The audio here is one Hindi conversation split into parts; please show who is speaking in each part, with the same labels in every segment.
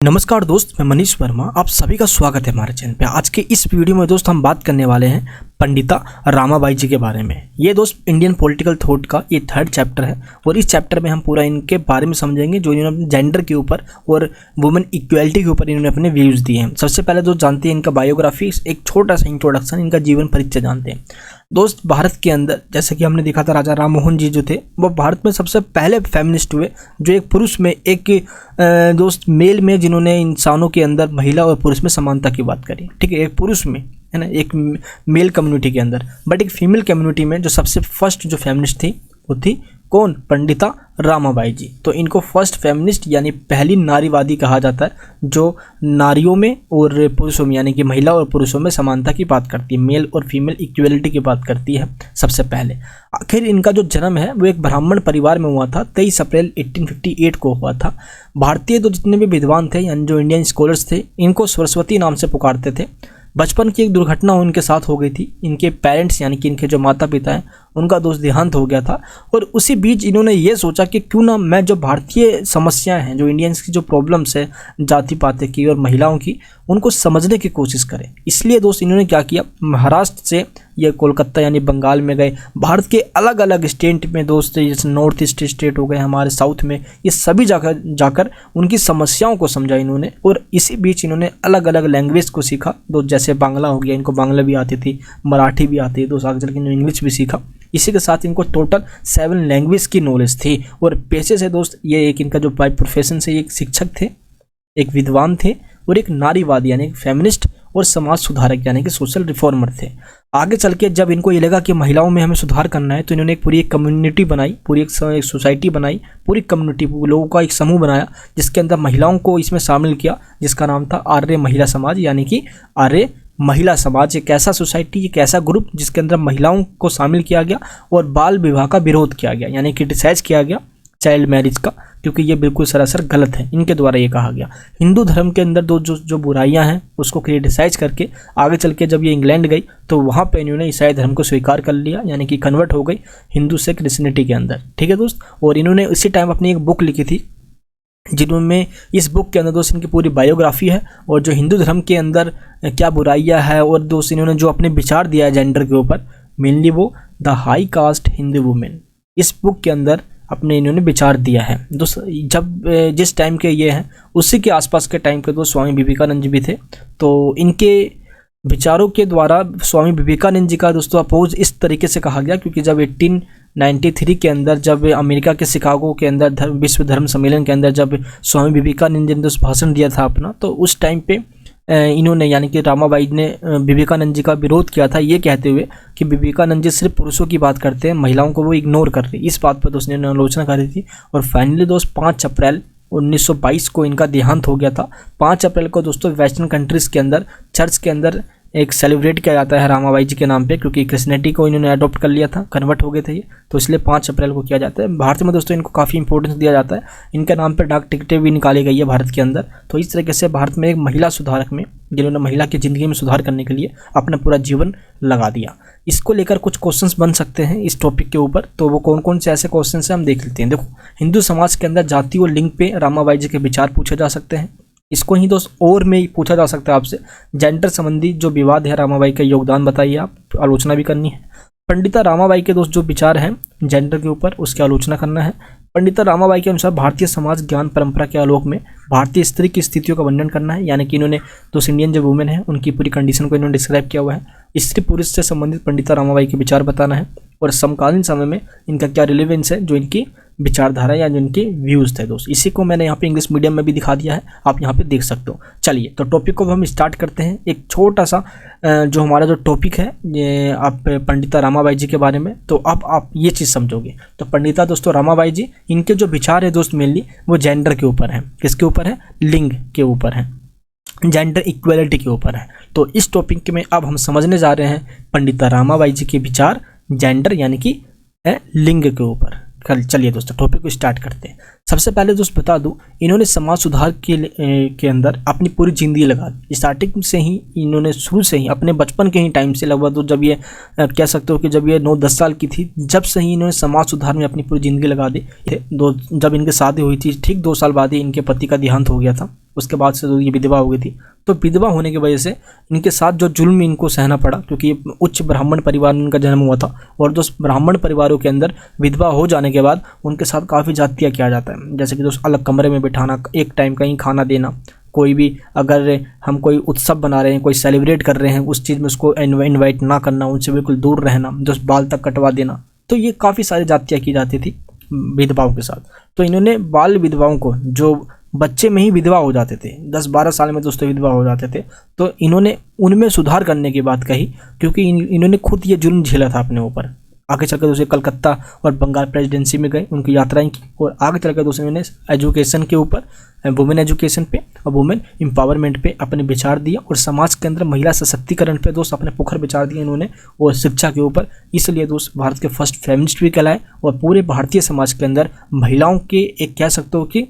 Speaker 1: नमस्कार दोस्त, मैं मनीष वर्मा। आप सभी का स्वागत है हमारे चैनल पे। आज के इस वीडियो में दोस्त हम बात करने वाले हैं पंडिता रामाबाई जी के बारे में। ये दोस्त इंडियन पॉलिटिकल थॉट का ये 3rd चैप्टर है और इस चैप्टर में हम पूरा इनके बारे में समझेंगे जो इन्होंने जेंडर के ऊपर और वुमेन इक्वलिटी के ऊपर इन्होंने अपने व्यूज़ दिए हैं। सबसे पहले दोस्त जानते हैं इनका बायोग्राफी, एक छोटा सा इंट्रोडक्शन, इनका जीवन परिचय जानते हैं। दोस्त भारत के अंदर जैसे कि हमने देखा था राजा राम मोहन जी जो थे वो भारत में सबसे पहले फेमिनिस्ट हुए, जो एक पुरुष में एक दोस्त मेल में जिन्होंने इंसानों के अंदर महिला और पुरुष में समानता की बात करी। ठीक है, एक पुरुष में है ना, एक मेल कम्युनिटी के अंदर, बट एक फीमेल कम्युनिटी में जो सबसे फर्स्ट जो फेमिनिस्ट थी वो थी कौन? पंडिता रामाबाई जी। तो इनको फर्स्ट फेमिनिस्ट यानी पहली नारीवादी कहा जाता है, जो नारियों में और पुरुषों में यानी कि महिला और पुरुषों में समानता की बात करती है, मेल और फीमेल इक्वलिटी की बात करती है सबसे पहले। आखिर इनका जो जन्म है वो एक ब्राह्मण परिवार में हुआ था, 23 अप्रैल 1858 को हुआ था। भारतीय तो जितने भी विद्वान थे यानी जो इंडियन स्कॉलर्स थे इनको सरस्वती नाम से पुकारते थे। बचपन की एक दुर्घटना उनके साथ हो गई थी। इनके पेरेंट्स यानी कि इनके जो माता पिता हैं उनका दोस्त देहांत हो गया था और उसी बीच इन्होंने ये सोचा कि क्यों ना मैं जो भारतीय समस्याएं हैं, जो इंडियंस की जो प्रॉब्लम्स है जाति पाति की और महिलाओं की, उनको समझने की कोशिश करें। इसलिए दोस्त इन्होंने क्या किया, महाराष्ट्र से ये कोलकाता यानी बंगाल में गए। भारत के अलग अलग स्टेट में दोस्त, जैसे नॉर्थ ईस्ट स्टेट हो गए हमारे साउथ में, ये सभी जाकर उनकी समस्याओं को समझा इन्होंने। और इसी बीच इन्होंने अलग अलग लैंग्वेज को सीखा। दोस्त जैसे बांग्ला हो गया, इनको बांग्ला भी आती थी, मराठी भी आती है, दोस्त आगे चल के इन्होंने इंग्लिश भी सीखा। इसी के साथ इनको टोटल 7 लैंग्वेज की नॉलेज थी। और पेशे से दोस्त ये एक इनका जो बाय प्रोफेशन से एक शिक्षक थे, एक विद्वान थे और एक नारीवादी यानी फेमिनिस्ट और समाज सुधारक यानी कि सोशल रिफॉर्मर थे। आगे चल के जब इनको ये लगा कि महिलाओं में हमें सुधार करना है तो इन्होंने एक पूरी एक कम्युनिटी बनाई, पूरी एक सोसाइटी बनाई, पूरी कम्युनिटी लोगों का एक समूह बनाया जिसके अंदर महिलाओं को इसमें शामिल किया, जिसका नाम था आर्य महिला समाज यानी कि आर्य महिला समाज। एक ऐसा सोसाइटी, एक ऐसा ग्रुप जिसके अंदर महिलाओं को शामिल किया गया और बाल विवाह का विरोध किया गया यानी क्रिटिसाइज किया गया चाइल्ड मैरिज का, क्योंकि ये बिल्कुल सरासर गलत है। इनके द्वारा ये कहा गया हिंदू धर्म के अंदर जो बुराइयां हैं उसको क्रिटिसाइज करके आगे चल के जब ये इंग्लैंड गई तो वहाँ पे इन्होंने ईसाई धर्म को स्वीकार कर लिया यानी कि कन्वर्ट हो गई हिंदू से क्रिश्चियनिटी के अंदर। ठीक है दोस्त, और इन्होंने इसी टाइम अपनी एक बुक लिखी थी जिन्होंने इस बुक के अंदर दोस्त इनकी पूरी बायोग्राफी है और जो हिंदू धर्म के अंदर क्या बुराइयां है और दोस्त इन्होंने जो अपने विचार दिया है जेंडर के ऊपर, मेनली वो the high cast Hindu women, इस बुक के अंदर अपने इन्होंने विचार दिया है। दोस्त जब जिस टाइम के ये हैं उसी के आसपास के टाइम के दोस्त स्वामी विवेकानंद जी भी थे। तो इनके विचारों के द्वारा स्वामी विवेकानंद जी का दोस्तों अपोज इस तरीके से कहा गया, क्योंकि जब 1893 के अंदर जब अमेरिका के शिकागो के अंदर विश्व धर्म सम्मेलन के अंदर जब स्वामी विवेकानंद जी ने दोस्त भाषण दिया था अपना, तो उस टाइम पे इन्होंने यानी कि रामाबाई ने विवेकानंद जी का विरोध किया था, ये कहते हुए कि विवेकानंद जी सिर्फ पुरुषों की बात करते हैं, महिलाओं को वो इग्नोर कर रही। इस बात पर दोस्त ने आलोचना करी थी और फाइनली दोस्त 5 अप्रैल 1922 को इनका देहांत हो गया था। 5 अप्रैल को दोस्तों वेस्टर्न कंट्रीज के अंदर चर्च के अंदर एक सेलिब्रेट किया जाता है रामाबाई जी के नाम पे, क्योंकि क्रिश्चियनिटी को इन्होंने अडॉप्ट कर लिया था, कन्वर्ट हो गए थे ये, तो इसलिए 5 अप्रैल को किया जाता है। भारत में दोस्तों इनको काफ़ी इंपॉर्टेंस दिया जाता है, इनके नाम पर डाक टिकटें भी निकाली गई है भारत के अंदर। तो इस तरीके से भारत में एक महिला सुधारक में जिन्होंने महिला की ज़िंदगी में सुधार करने के लिए अपना पूरा जीवन लगा दिया। इसको लेकर कुछ क्वेश्चंस बन सकते हैं इस टॉपिक के ऊपर, तो वो कौन कौन से ऐसे क्वेश्चन हैं हम देख लेते हैं। देखो, हिंदू समाज के अंदर जाति और लिंग पे रामाबाई जी के विचार पूछे जा सकते हैं। इसको ही दोस्त और में पूछा जा सकता है आपसे, जेंडर संबंधी जो विवाद है रामाबाई का योगदान बताइए, आप आलोचना भी करनी है। पंडिता रामाबाई के दोस्त जो विचार हैं जेंडर के ऊपर उसकी आलोचना करना है। पंडिता रामाबाई के अनुसार भारतीय समाज ज्ञान परंपरा के आलोक में भारतीय स्त्री की स्थितियों का वर्णन करना है, यानी कि इन्होंने दोस्त इंडियन जो वुमेन है उनकी पूरी कंडीशन को इन्होंने डिस्क्राइब किया हुआ है। स्त्री पुरुष से संबंधित पंडिता रामाबाई के विचार बताना है और समकालीन समय में इनका क्या रिलेवेंस है, जो इनकी विचारधारा या जो इनके व्यूज़ थे दोस्त। इसी को मैंने यहाँ पे इंग्लिश मीडियम में भी दिखा दिया है, आप यहाँ पे देख सकते हो। चलिए तो टॉपिक को हम स्टार्ट करते हैं। एक छोटा सा जो हमारा जो टॉपिक है ये आप पंडिता रामाबाई जी के बारे में, तो अब आप ये चीज़ समझोगे। तो पंडिता दोस्तों रामाबाई जी, इनके जो विचार है दोस्त मेनली वो जेंडर के ऊपर है। किसके ऊपर है? लिंग के ऊपर है, जेंडर इक्वलिटी के ऊपर है। तो इस टॉपिक में अब हम समझने जा रहे हैं पंडिता रामाबाई जी के विचार जेंडर यानी कि लिंग के ऊपर। चलिए दोस्तों टॉपिक को स्टार्ट करते हैं। सबसे पहले दोस्त बता दूं, इन्होंने समाज सुधार के अंदर अपनी पूरी ज़िंदगी लगा दी। स्टार्टिंग से ही इन्होंने शुरू से ही अपने बचपन के ही टाइम से लगभग तो जब ये कह सकते हो कि जब ये 9-10 साल की थी, जब से ही इन्होंने समाज सुधार में अपनी पूरी ज़िंदगी लगा दी। जब इनकी शादी हुई थी ठीक 2 साल बाद ही इनके पति का देहांत हो गया था। उसके बाद से तो ये विधवा हो गई थी। तो विधवा होने की वजह से इनके साथ जो जुल्म इनको सहना पड़ा, क्योंकि ये उच्च ब्राह्मण परिवार में इनका जन्म हुआ था, और दोस्त ब्राह्मण परिवारों के अंदर विधवा हो जाने के बाद उनके साथ काफ़ी जातियाँ किया जाता है। जैसे कि दोस्त अलग कमरे में बिठाना, एक टाइम का ही खाना देना, कोई भी अगर हम कोई उत्सव बना रहे हैं, कोई सेलिब्रेट कर रहे हैं, उस चीज़ में उसको इन्वाइट ना करना, उनसे बिल्कुल दूर रहना, दोस्त बाल तक कटवा देना। तो ये काफ़ी सारी जातियाँ की जाती थी विधवाओं के साथ। तो इन्होंने बाल विधवाओं को, जो बच्चे में ही विधवा हो जाते थे, 10-12 साल में दोस्तों विधवा हो जाते थे, तो इन्होंने उनमें सुधार करने की बात कही, क्योंकि इन्होंने खुद ये जुल्म झेला था अपने ऊपर। आगे चलकर दोस्तों कलकत्ता और बंगाल प्रेसिडेंसी में गए, उनकी यात्राएं की, और आगे चलकर दोस्तों इन्होंने एजुकेशन के ऊपर, वुमेन एजुकेशन पे और वुमेन एम्पावरमेंट पे अपने विचार दिया, और समाज के अंदर महिला सशक्तिकरण पे दोस्त अपने पुखर विचार दिए इन्होंने, और शिक्षा के ऊपर। इसलिए दोस्त भारत के फर्स्ट फेमिनिस्ट भी कहलाए, और पूरे भारतीय समाज के अंदर महिलाओं के एक कह सकते हो कि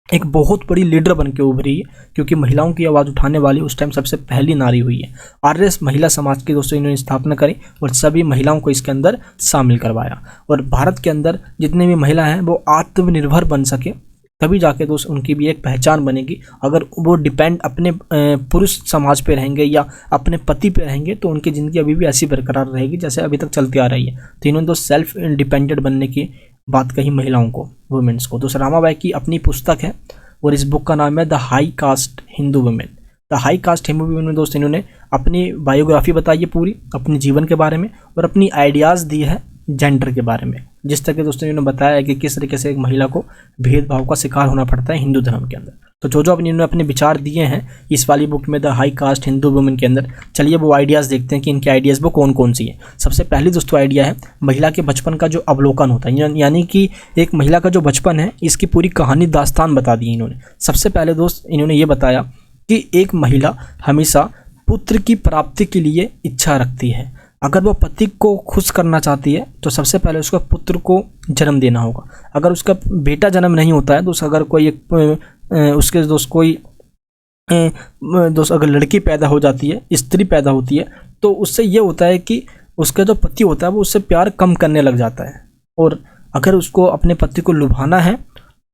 Speaker 1: एक बहुत बड़ी लीडर बन के उभरी है, क्योंकि महिलाओं की आवाज़ उठाने वाली उस टाइम सबसे पहली नारी हुई है। आर्य महिला समाज की दोस्तों इन्होंने स्थापना करी और सभी महिलाओं को इसके अंदर शामिल करवाया, और भारत के अंदर जितने भी महिला हैं वो आत्मनिर्भर बन सके, तभी जाके दोस्त उनकी भी एक पहचान बनेगी। अगर वो डिपेंड अपने पुरुष समाज पे रहेंगे या अपने पति पे रहेंगे, तो उनकी ज़िंदगी अभी भी ऐसी बरकरार रहेगी जैसे अभी तक चलती आ रही है। तो इन्होंने तो सेल्फ इंडिपेंडेंट बनने की बात कही महिलाओं को, वुमेन्स को। तो रामाबाई की अपनी पुस्तक है, और इस बुक का नाम है the high cast Hindu women. The high cast Hindu women में दोस्त इन्होंने अपनी बायोग्राफी बताई है पूरी, अपने जीवन के बारे में, और अपनी आइडियाज़ दी है जेंडर के बारे में। जिस तरह के दोस्तों इन्होंने बताया है कि किस तरीके से एक महिला को भेदभाव का शिकार होना पड़ता है हिंदू धर्म के अंदर। तो जो इन्होंने अपने विचार दिए हैं इस वाली बुक में the high cast Hindu women के अंदर, चलिए वो आइडियाज़ देखते हैं कि इनके आइडियाज़ वो कौन कौन सी है। सबसे पहली दोस्तों आइडिया है महिला के बचपन का जो अवलोकन होता है, यानी कि एक महिला का जो बचपन है इसकी पूरी कहानी दास्तान बता दी इन्होंने। सबसे पहले दोस्त इन्होंने ये बताया कि एक महिला हमेशा पुत्र की प्राप्ति के लिए इच्छा रखती है। अगर वो पति को खुश करना चाहती है तो सबसे पहले उसका पुत्र को जन्म देना होगा। अगर उसका बेटा जन्म नहीं होता है, तो अगर कोई उसके दोस्त कोई दोस्त अगर लड़की पैदा हो जाती है, स्त्री पैदा होती है, तो उससे ये होता है कि उसका जो पति होता है वो उससे प्यार कम करने लग जाता है, और अगर उसको अपने पति को लुभाना है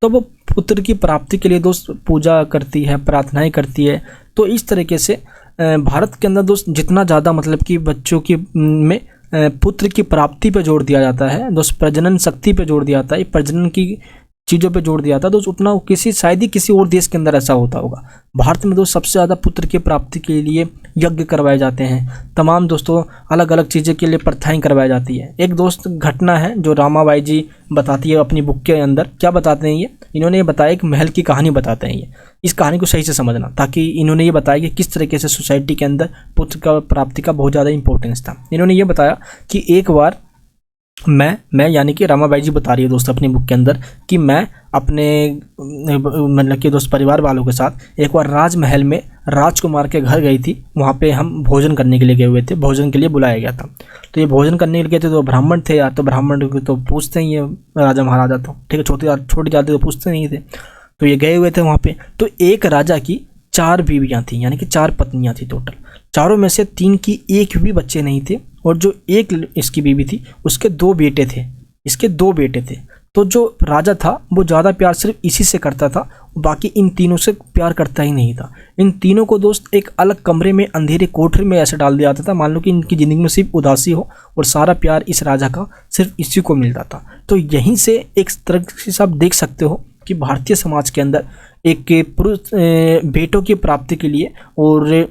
Speaker 1: तो वो पुत्र की प्राप्ति के लिए दोस्त पूजा करती है, प्रार्थनाएं करती है। तो इस तरीके से भारत के अंदर दोस्त जितना ज़्यादा मतलब कि बच्चों की में पुत्र की प्राप्ति पे जोर दिया जाता है, दोस्त प्रजनन शक्ति पे जोर दिया जाता है, प्रजनन की चीज़ों पे जोर दिया था, दोस्त उतना शायद ही किसी और देश के अंदर ऐसा होता होगा। भारत में दोस्त सबसे ज़्यादा पुत्र की प्राप्ति के लिए यज्ञ करवाए जाते हैं, तमाम दोस्तों अलग अलग चीज़ें के लिए प्रथाएं करवाई जाती है। एक दोस्त घटना है जो रामाबाई जी बताती है अपनी बुक के अंदर। क्या बताते हैं ये? इन्होंने ये बताया एक महल की कहानी बताते हैं ये। इस कहानी को सही से समझना, ताकि इन्होंने ये बताया कि किस तरीके से सोसाइटी के अंदर पुत्र का प्राप्ति का बहुत ज़्यादा इंपॉर्टेंस था। इन्होंने ये बताया कि एक बार मैं यानी कि रामाबाई जी बता रही है दोस्त अपनी बुक के अंदर कि मैं अपने मतलब कि दोस्त परिवार वालों के साथ एक बार राजमहल में राजकुमार के घर गई थी। वहाँ पे हम भोजन करने के लिए गए हुए थे, भोजन के लिए बुलाया गया था। तो ये भोजन करने के लिए गए थे, तो ब्राह्मण थे यार, तो ब्राह्मण को तो पूछते ही है राजा महाराजा, तो ठीक है, छोटी जाति तो पूछते नहीं थे। तो ये गए हुए थे वहाँ पे। तो एक राजा की 4 बीवियाँ थी, यानी कि 4 पत्नियाँ थी टोटल। चारों में से 3 की एक भी बच्चे नहीं थे, और जो एक इसकी बीवी थी उसके 2 बेटे थे, इसके 2 बेटे थे। तो जो राजा था वो ज़्यादा प्यार सिर्फ इसी से करता था, बाकी इन तीनों से प्यार करता ही नहीं था। इन तीनों को दोस्त एक अलग कमरे में अंधेरे कोठरी में ऐसे डाल दिया जाता था, मान लो कि इनकी ज़िंदगी में सिर्फ उदासी हो, और सारा प्यार इस राजा का सिर्फ इसी को मिलता था। तो यहीं से एक तरह से आप देख सकते हो कि भारतीय समाज के अंदर एक पुरुष बेटों की प्राप्ति के लिए और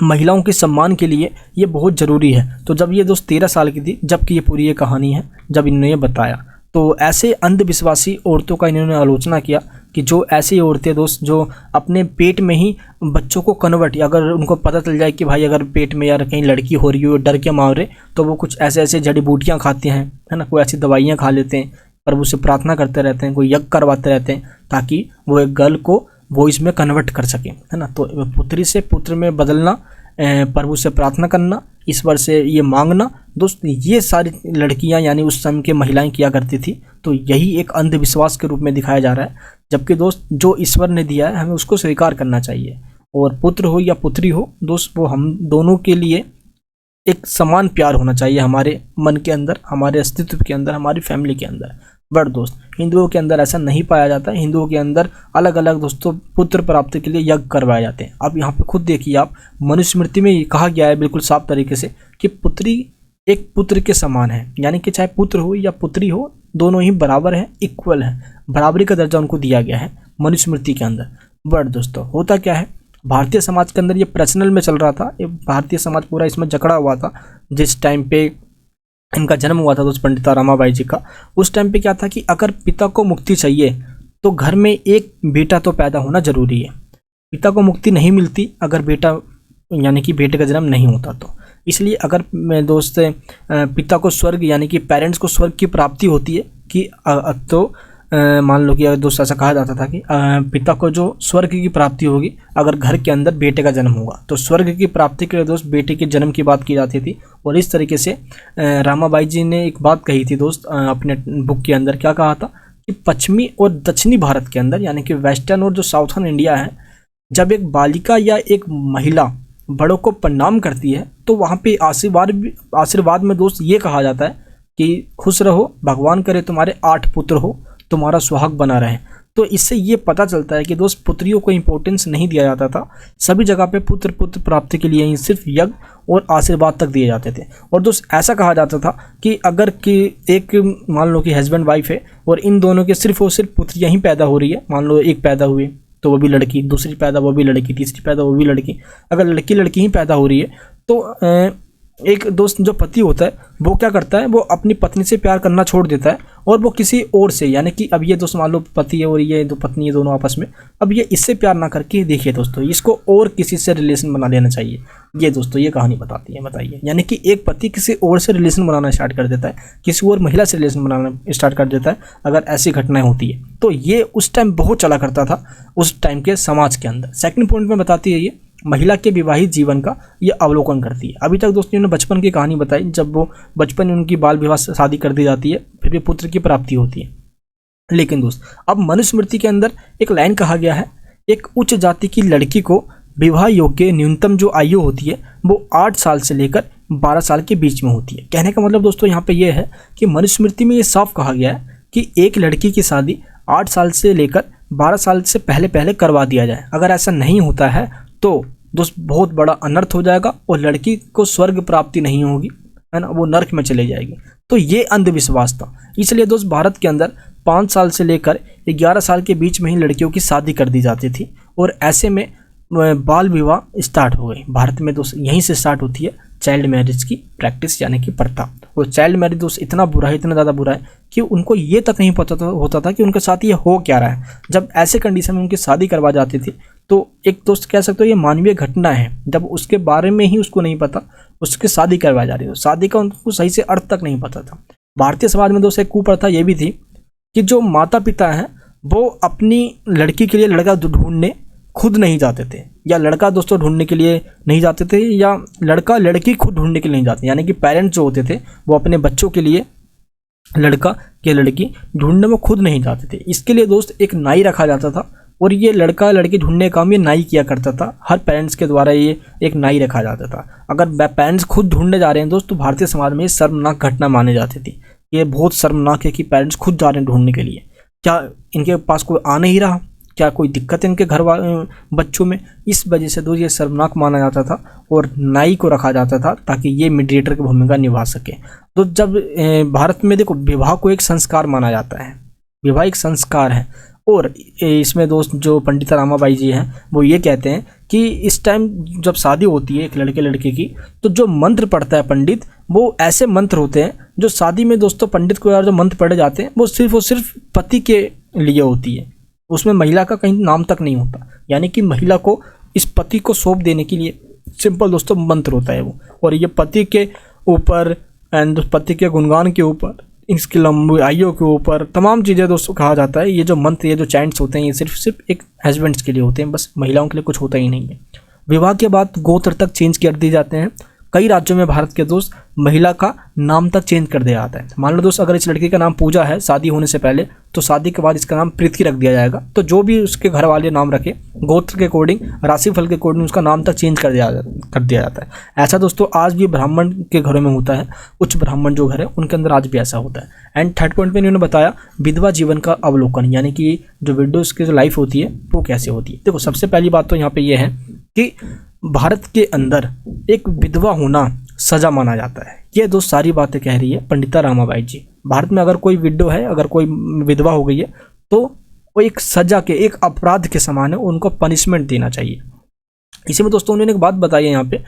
Speaker 1: महिलाओं के सम्मान के लिए ये बहुत ज़रूरी है। तो जब ये दोस्त 13 साल की थी, जबकि ये पूरी ये कहानी है, जब इन्होंने ये बताया, तो ऐसे अंधविश्वासी औरतों का इन्होंने आलोचना किया कि जो ऐसी औरतें दोस्त जो अपने पेट में ही बच्चों को कन्वर्ट, अगर उनको पता चल जाए कि भाई अगर पेट में यार कहीं लड़की हो रही हो, डर के मारे, तो वो कुछ ऐसे जड़ी बूटियाँ खाते हैं, है ना, कोई ऐसी दवाइयाँ खा लेते हैं, प्रभु से प्रार्थना करते रहते हैं, कोई यज्ञ करवाते रहते हैं, ताकि वो एक गर्ल को वो इसमें कन्वर्ट कर सके, है ना। तो पुत्री से पुत्र में बदलना, प्रभु से प्रार्थना करना, ईश्वर से ये मांगना, दोस्त ये सारी लड़कियां यानी उस समय की महिलाएं किया करती थी। तो यही एक अंधविश्वास के रूप में दिखाया जा रहा है, जबकि दोस्त जो ईश्वर ने दिया है हमें उसको स्वीकार करना चाहिए। और पुत्र हो या पुत्री हो दोस्त, वो हम दोनों के लिए एक समान प्यार होना चाहिए हमारे मन के अंदर, हमारे अस्तित्व के अंदर, हमारी फैमिली के अंदर। बट दोस्त हिंदुओं के अंदर ऐसा नहीं पाया जाता है। हिंदुओं के अंदर अलग अलग दोस्तों पुत्र प्राप्ति के लिए यज्ञ करवाए जाते हैं। अब यहाँ पे खुद देखिए आप, मनुस्मृति में कहा गया है बिल्कुल साफ तरीके से कि पुत्री एक पुत्र के समान है, यानी कि चाहे पुत्र हो या पुत्री हो दोनों ही बराबर हैं, इक्वल हैं, बराबरी का दर्जा उनको दिया गया है मनुस्मृति के अंदर। बट दोस्तों होता क्या है, भारतीय समाज के अंदर ये प्रचलन में चल रहा था, ये भारतीय समाज पूरा इसमें जकड़ा हुआ था। जिस टाइम पे इनका जन्म हुआ था दोस्त पंडिता रामाबाई जी का, उस टाइम पे क्या था कि अगर पिता को मुक्ति चाहिए तो घर में एक बेटा तो पैदा होना जरूरी है। पिता को मुक्ति नहीं मिलती अगर बेटा यानी कि बेटे का जन्म नहीं होता तो। इसलिए अगर दोस्त पिता को स्वर्ग यानी कि पेरेंट्स को स्वर्ग की प्राप्ति होती है कि तो मान लो कि अगर दोस्त ऐसा कहा जाता था कि पिता को जो स्वर्ग की प्राप्ति होगी अगर घर के अंदर बेटे का जन्म होगा, तो स्वर्ग की प्राप्ति के लिए दोस्त बेटे के जन्म की बात की जाती थी। और इस तरीके से रामाबाई जी ने एक बात कही थी दोस्त अपने बुक के अंदर, क्या कहा था कि पश्चिमी और दक्षिणी भारत के अंदर यानी कि वेस्टर्न और जो साउथर्न इंडिया है, जब एक बालिका या एक महिला बड़ों को प्रणाम करती है तो वहाँ पे आशीर्वाद में दोस्त ये कहा जाता है कि खुश रहो, भगवान करे तुम्हारे 8 पुत्र हो, तुम्हारा सुहाग बना रहे। तो इससे ये पता चलता है कि दोस्त पुत्रियों को इम्पोर्टेंस नहीं दिया जाता था, सभी जगह पे पुत्र प्राप्ति के लिए ही सिर्फ यज्ञ और आशीर्वाद तक दिए जाते थे। और दोस्त ऐसा कहा जाता था कि अगर कि एक मान लो कि हस्बैंड वाइफ है और इन दोनों के सिर्फ और सिर्फ पुत्रियाँ ही पैदा हो रही है, मान लो एक पैदा हुई तो वो भी लड़की, दूसरी पैदा वो भी लड़की, तीसरी पैदा वो भी लड़की, अगर लड़की ही पैदा हो रही है तो एक दोस्त जो पति होता है वो क्या करता है, वो अपनी पत्नी से प्यार करना छोड़ देता है और वो किसी और से, यानी कि अब ये दोस्त मान लो पति है और ये दो पत्नी है दोनों आपस में, अब ये इससे प्यार ना करके देखिए दोस्तों इसको और किसी से रिलेशन बना लेना चाहिए। ये दोस्तों ये कहानी बताती है, बताइए, यानी कि एक पति किसी और से रिलेशन बनाना स्टार्ट कर देता है, किसी और महिला से रिलेशन बनाना स्टार्ट कर देता है अगर ऐसी घटनाएं होती है। तो ये उस टाइम बहुत चला करता था उस टाइम के समाज के अंदर। सेकंड पॉइंट में बताती है ये महिला के विवाहित जीवन का ये अवलोकन करती है। अभी तक दोस्तों ने बचपन की कहानी बताई, जब वो बचपन में उनकी बाल विवाह शादी कर दी जाती है, फिर भी पुत्र की प्राप्ति होती है। लेकिन दोस्त अब मनुस्मृति के अंदर एक लाइन कहा गया है, एक उच्च जाति की लड़की को विवाह योग्य न्यूनतम जो आयु होती है वो 8 साल से लेकर 12 साल के बीच में होती है। कहने का मतलब दोस्तों यहाँ पे ये है कि मनुस्मृति में ये साफ कहा गया है कि एक लड़की की शादी 8 साल से लेकर 12 साल से पहले करवा दिया जाए। अगर ऐसा नहीं होता है तो दोस्त बहुत बड़ा अनर्थ हो जाएगा और लड़की को स्वर्ग प्राप्ति नहीं होगी, है ना, वो नरक में चले जाएगी। तो ये अंधविश्वास था। इसलिए दोस्त भारत के अंदर 5 साल से लेकर 11 साल के बीच में ही लड़कियों की शादी कर दी जाती थी और ऐसे में बाल विवाह स्टार्ट हो गई। भारत में दोस्त यहीं से स्टार्ट होती है चाइल्ड मैरिज की प्रैक्टिस यानी कि प्रथा। वो चाइल्ड मैरिज दोस्त इतना बुरा है, इतना ज़्यादा बुरा है कि उनको ये तक नहीं पता होता था कि उनके साथ ये हो क्या रहा है। जब ऐसे कंडीशन में उनकी शादी करवा जाती थी तो एक दोस्त कह सकते हो ये मानवीय घटना है, जब उसके बारे में ही उसको नहीं पता, उसकी शादी करवाई जा रही है, शादी का उनको सही से अर्थ तक नहीं पता था। भारतीय समाज में दोस्त एक कुप्रथा ये भी थी कि जो माता पिता हैं वो अपनी लड़की के लिए लड़का ढूंढने खुद नहीं जाते थे, या लड़का दोस्तों ढूंढने के लिए नहीं जाते थे, या लड़का लड़की खुद ढूंढने के लिए नहीं जाते, यानी कि पेरेंट्स जो होते थे वो अपने बच्चों के लिए लड़का या लड़की ढूंढने में खुद नहीं जाते थे। इसके लिए दोस्त एक नाई रखा जाता था और ये लड़का लड़की ढूंढने का काम ये नाई किया करता था। हर पेरेंट्स के द्वारा ये एक नाई रखा जाता था। अगर पेरेंट्स खुद ढूंढने जा रहे हैं दोस्त तो भारतीय समाज में शर्मनाक घटना मानी जाती थी। ये बहुत शर्मनाक है कि पेरेंट्स खुद जा रहे हैं ढूंढने के लिए। क्या इनके पास कोई आ नहीं रहा, क्या कोई दिक्कत है इनके घर बच्चों में? इस वजह से दोस्त ये शर्मनाक माना जाता था और नाई को रखा जाता था ताकि ये मीडिएटर की भूमिका निभा सके। तो जब भारत में देखो विवाह को एक संस्कार माना जाता है, विवाह एक संस्कार है, और इसमें दोस्त जो पंडिता रामाबाई जी हैं वो ये कहते हैं कि इस टाइम जब शादी होती है एक लड़के लड़के की, तो जो मंत्र पढ़ता है पंडित, वो ऐसे मंत्र होते हैं जो शादी में दोस्तों पंडित को यार जो मंत्र पढ़े जाते हैं वो सिर्फ और सिर्फ पति के लिए होती है, उसमें महिला का कहीं नाम तक नहीं होता। यानी कि महिला को इस पति को सौंप देने के लिए सिंपल दोस्तों मंत्र होता है वो, और ये पति के ऊपर एंड पति के गुणगान के ऊपर, इसकी लंबी आयु के ऊपर तमाम चीज़ें दोस्तों कहा जाता है। ये जो मंत्र, ये जो चैंट्स होते हैं, ये सिर्फ एक हस्बैंड्स के लिए होते हैं, बस महिलाओं के लिए कुछ होता ही नहीं है। विवाह के बाद गोत्र तक चेंज कर दिए जाते हैं। कई राज्यों में भारत के दोस्त महिला का नाम तक चेंज कर दिया जाता है। मान लो दोस्त, अगर इस लड़की का नाम पूजा है शादी होने से पहले, तो शादी के बाद इसका नाम प्रीति रख दिया जाएगा। तो जो भी उसके घर वाले नाम रखे, गोत्र के अकॉर्डिंग, राशिफल के अकॉर्डिंग उसका नाम तक चेंज कर दिया जाता है। ऐसा दोस्तों आज भी ब्राह्मण के घरों में होता है, उच्च ब्राह्मण जो घर है उनके अंदर आज भी ऐसा होता है। एंड थर्ड पॉइंट पे इन्होंने बताया विधवा जीवन का अवलोकन, यानी कि जो विडोज की जो लाइफ होती है वो कैसे होती है। देखो, सबसे पहली बात तो यहाँ पे ये है कि भारत के अंदर एक विधवा होना सजा माना जाता है। ये दोस्त सारी बातें कह रही है पंडिता रामाबाई जी। भारत में अगर कोई विडो है, अगर कोई विधवा हो गई है, तो वो एक सजा के, एक अपराध के समान है, उनको पनिशमेंट देना चाहिए। इसी में दोस्तों उन्होंने एक बात बताई है यहाँ पे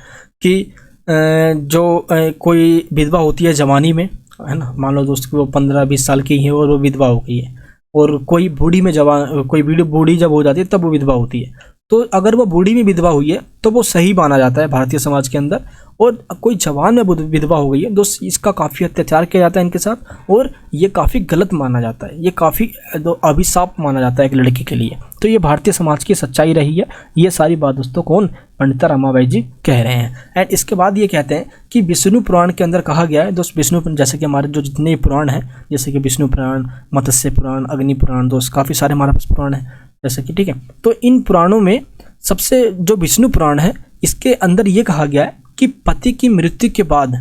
Speaker 1: कि जो कोई विधवा होती है जवानी में, है ना, मान लो दोस्त वो 15-20 साल की है और वो विधवा हो गई है, और कोई बूढ़ी में कोई बूढ़ी जब हो जाती है तब वो विधवा होती है। तो अगर वो बूढ़ी में विधवा हुई है तो वो सही माना जाता है भारतीय समाज के अंदर, और कोई जवान में विधवा हो गई है दोस्त, इसका काफ़ी अत्याचार किया जाता है इनके साथ, और ये काफ़ी गलत माना जाता है, ये काफ़ी अभिशाप माना जाता है एक लड़की के लिए। तो ये भारतीय समाज की सच्चाई रही है। ये सारी बात दोस्तों कौन, पंडिता रामाबाई जी कह रहे हैं। एंड इसके बाद ये कहते हैं कि विष्णु पुराण के अंदर कहा गया है दोस्त, विष्णु जैसे कि हमारे जो जितने पुराण हैं, जैसे कि विष्णु पुराण, मत्स्य पुराण, अग्नि पुराण, दोस्त काफ़ी सारे हमारे पास पुराण हैं जैसे कि, ठीक है। तो इन पुराणों में सबसे जो विष्णु पुराण है, इसके अंदर ये कहा गया है कि पति की मृत्यु के बाद,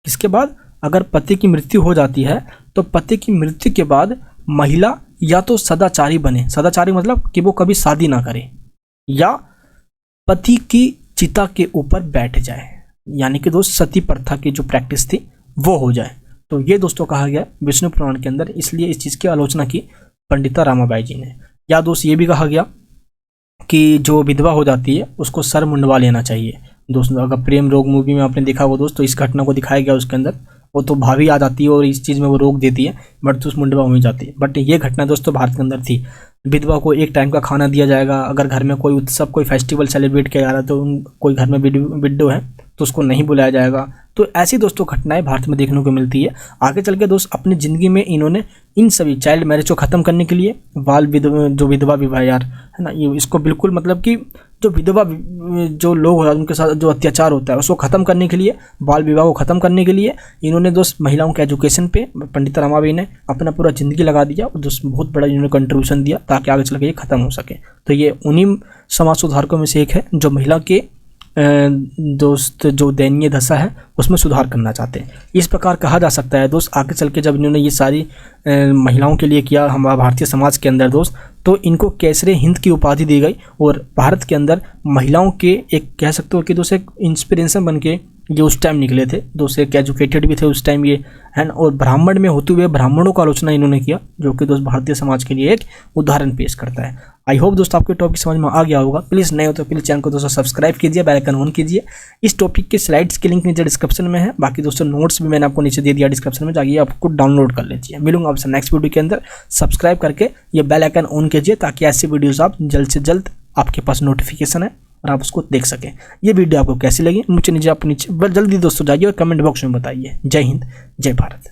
Speaker 1: इसके बाद अगर पति की मृत्यु हो जाती है तो पति की मृत्यु के बाद महिला या तो सदाचारी बने, सदाचारी मतलब कि वो कभी शादी ना करे, या पति की चिता के ऊपर बैठ जाए, यानी कि दोस्त सती प्रथा की जो प्रैक्टिस थी वो हो जाए। तो ये दोस्तों कहा गया विष्णु पुराण के अंदर, इसलिए इस चीज़ की आलोचना की पंडिता रामाबाई जी ने। या दोस्त ये भी कहा गया कि जो विधवा हो जाती है उसको सर मुंडवा लेना चाहिए। दोस्तों अगर प्रेम रोग मूवी में आपने देखा हो दोस्तों, इस घटना को दिखाया गया उसके अंदर, वो तो भाभी आ जाती है और इस चीज़ में वो रोक देती है, बट उस मुंडवा हो जाती है। बट ये घटना दोस्तों भारत के अंदर थी। विधवा को एक टाइम का खाना दिया जाएगा, अगर घर में कोई उत्सव, कोई फेस्टिवल सेलिब्रेट किया जा रहा है तो कोई घर में विडो है तो उसको नहीं बुलाया जाएगा। तो ऐसी दोस्तों घटनाएं भारत में देखने को मिलती है। आगे चल के दोस्त अपनी ज़िंदगी में इन्होंने इन सभी चाइल्ड मैरिज को ख़त्म करने के लिए, जो विधवा विवाह यार है ना, ये इसको बिल्कुल मतलब कि जो विधवा जो लोग होते हैं उनके साथ जो अत्याचार होता है उसको ख़त्म करने के लिए, बाल विवाह को ख़त्म करने के लिए इन्होंने दोस्त महिलाओं के एजुकेशन पे पंडिता रामाबाई ने अपना पूरा ज़िंदगी लगा दिया, और दोस्त बहुत बड़ा इन्होंने कंट्रीब्यूशन दिया ताकि आगे चल के ये ख़त्म हो सके। तो ये उन्हीं समाज सुधारकों में से एक है जो महिला के दोस्त जो दयनीय दशा है उसमें सुधार करना चाहते हैं। इस प्रकार कहा जा सकता है दोस्त, आगे चल के जब इन्होंने ये सारी महिलाओं के लिए किया हमारा भारतीय समाज के अंदर दोस्त, तो इनको केसरे हिंद की उपाधि दी गई, और भारत के अंदर महिलाओं के एक कह सकते हो कि दोस्त एक इंस्पिरेशन बन के जो उस टाइम निकले थे, दोस्त एक एजुकेटेड भी थे उस टाइम ये है, और ब्राह्मण में होते हुए ब्राह्मणों का आलोचना इन्होंने किया, जो कि दोस्त भारतीय समाज के लिए एक उदाहरण पेश करता है। आई होप दोस्त आपके टॉपिक समझ में आ गया होगा। प्लीज़ नए हो तो प्लीज़ चैनल को दोस्तों सब्सक्राइब कीजिए, बेल आइकन ऑन कीजिए। इस टॉपिक के स्लाइड्स के लिंक नीचे डिस्क्रिप्शन में है, बाकी दोस्तों नोट्स भी मैंने आपको नीचे दे दिया डिस्क्रिप्शन में, जाइए आपको डाउनलोड कर लीजिए। मिलूंगा आपसे नेक्स्ट वीडियो के अंदर। सब्सक्राइब करके ये बेल आइकन ऑन कीजिए ताकि ऐसी वीडियोज़ आप जल्द से जल्द आपके पास नोटिफिकेशन है और आप उसको देख सकें। ये वीडियो आपको कैसी लगी मुझे नीचे जल्दी दोस्तों जाइए और कमेंट बॉक्स में बताइए। जय हिंद, जय भारत।